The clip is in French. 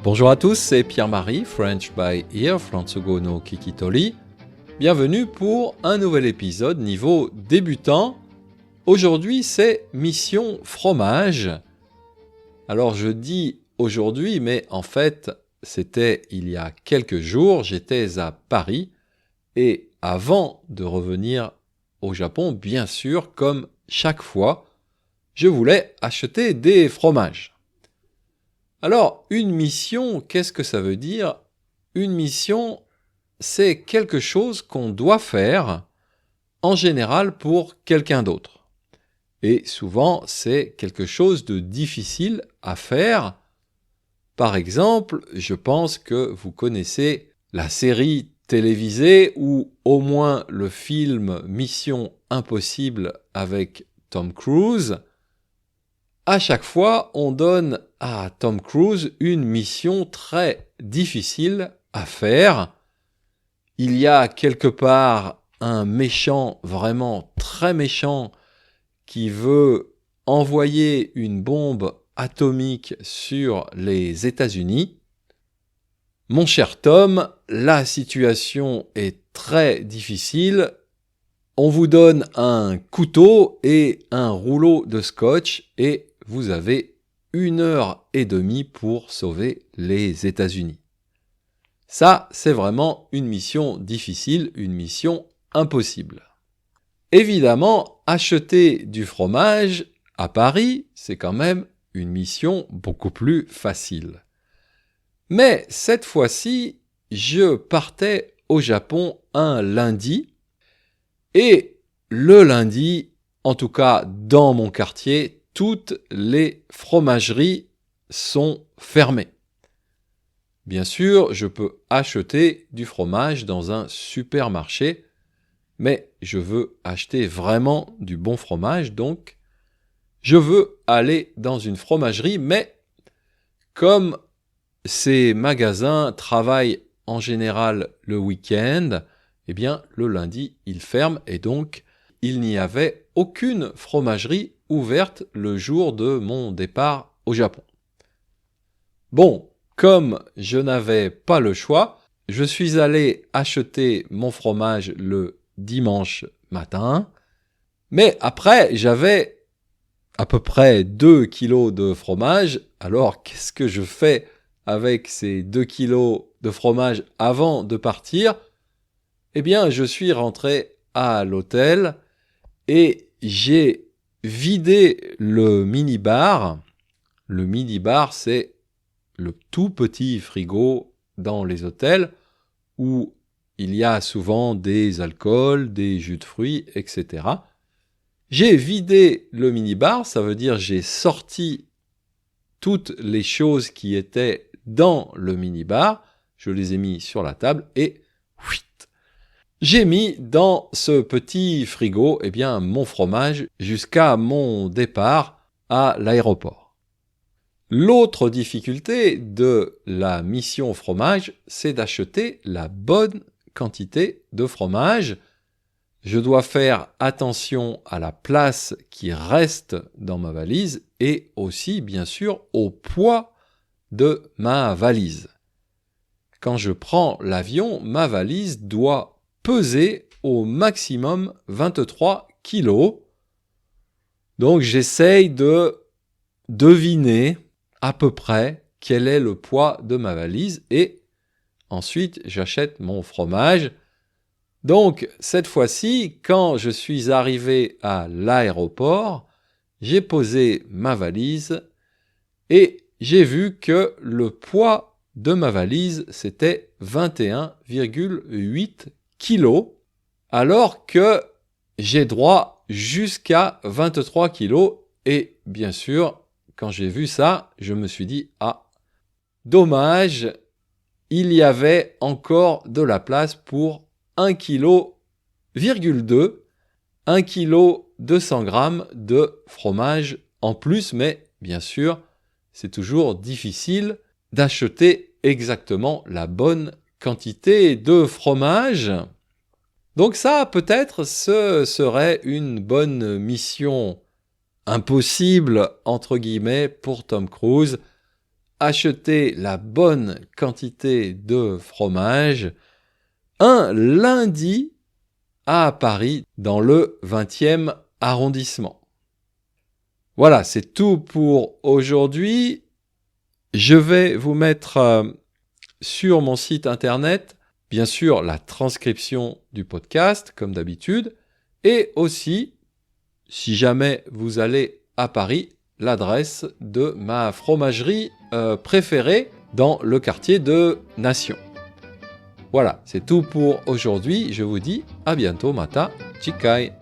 Bonjour à tous, c'est Pierre-Marie, French by Ear, Fransugo no Kikitori. Bienvenue pour un nouvel épisode niveau débutant. Aujourd'hui, c'est Mission Fromage. Alors je dis aujourd'hui, mais en fait, c'était il y a quelques jours, j'étais à Paris et avant de revenir au Japon, bien sûr, comme chaque fois, je voulais acheter des fromages. Alors, une mission, qu'est-ce que ça veut dire? Une mission, c'est quelque chose qu'on doit faire, en général pour quelqu'un d'autre. Et souvent, c'est quelque chose de difficile à faire. Par exemple, je pense que vous connaissez la série télévisée ou au moins le film Mission Impossible avec Tom Cruise. À chaque fois, on donne à Tom Cruise une mission très difficile à faire. Il y a quelque part un méchant, vraiment très méchant, qui veut envoyer une bombe atomique sur les États-Unis. Mon cher Tom, la situation est très difficile. On vous donne un couteau et un rouleau de scotch et vous avez 1h30 pour sauver les États-Unis. Ça, c'est vraiment une mission difficile, une mission impossible. Évidemment, acheter du fromage à Paris, c'est quand même une mission beaucoup plus facile. Mais cette fois-ci, je partais au Japon un lundi, et le lundi, en tout cas dans mon quartier, toutes les fromageries sont fermées. Bien sûr, je peux acheter du fromage dans un supermarché, mais je veux acheter vraiment du bon fromage, donc je veux aller dans une fromagerie, mais comme ces magasins travaillent en général le week-end, eh bien le lundi, ils ferment et donc il n'y avait aucune fromagerie ouverte le jour de mon départ au Japon. Bon, comme je n'avais pas le choix, je suis allé acheter mon fromage le dimanche matin, mais après, j'avais à peu près 2 kilos de fromage. Alors, qu'est-ce que je fais avec ces 2 kilos de fromage avant de partir? Eh bien, je suis rentré à l'hôtel et j'ai vidé le minibar. Le minibar, c'est le tout petit frigo dans les hôtels où il y a souvent des alcools, des jus de fruits, etc. J'ai vidé le minibar, ça veut dire j'ai sorti toutes les choses qui étaient dans le minibar, je les ai mis sur la table et j'ai mis dans ce petit frigo mon fromage jusqu'à mon départ à l'aéroport. L'autre difficulté de la mission fromage, c'est d'acheter la bonne quantité de fromage. Je dois faire attention à la place qui reste dans ma valise et aussi, bien sûr, au poids de ma valise. Quand je prends l'avion, ma valise doit peser au maximum 23 kilos. Donc j'essaye de deviner à peu près quel est le poids de ma valise et ensuite j'achète mon fromage. Donc cette fois-ci, quand je suis arrivé à l'aéroport, j'ai posé ma valise et j'ai vu que le poids de ma valise c'était 21,8 kilos, alors que j'ai droit jusqu'à 23 kilos. Et bien sûr, quand j'ai vu ça, je me suis dit « Ah, dommage, il y avait encore de la place pour 1,2 kg, 1 kg 200 grammes de fromage en plus, mais bien sûr, c'est toujours difficile d'acheter exactement la bonne quantité de fromage. Donc ça, peut-être, ce serait une bonne mission impossible, entre guillemets, pour Tom Cruise, acheter la bonne quantité de fromage un lundi à Paris, dans le 20e arrondissement. Voilà, c'est tout pour aujourd'hui. Je vais vous mettre sur mon site internet, bien sûr, la transcription du podcast, comme d'habitude, et aussi, si jamais vous allez à Paris, l'adresse de ma fromagerie préférée dans le quartier de Nation. Voilà, c'est tout pour aujourd'hui. Je vous dis à bientôt, mata, chikai.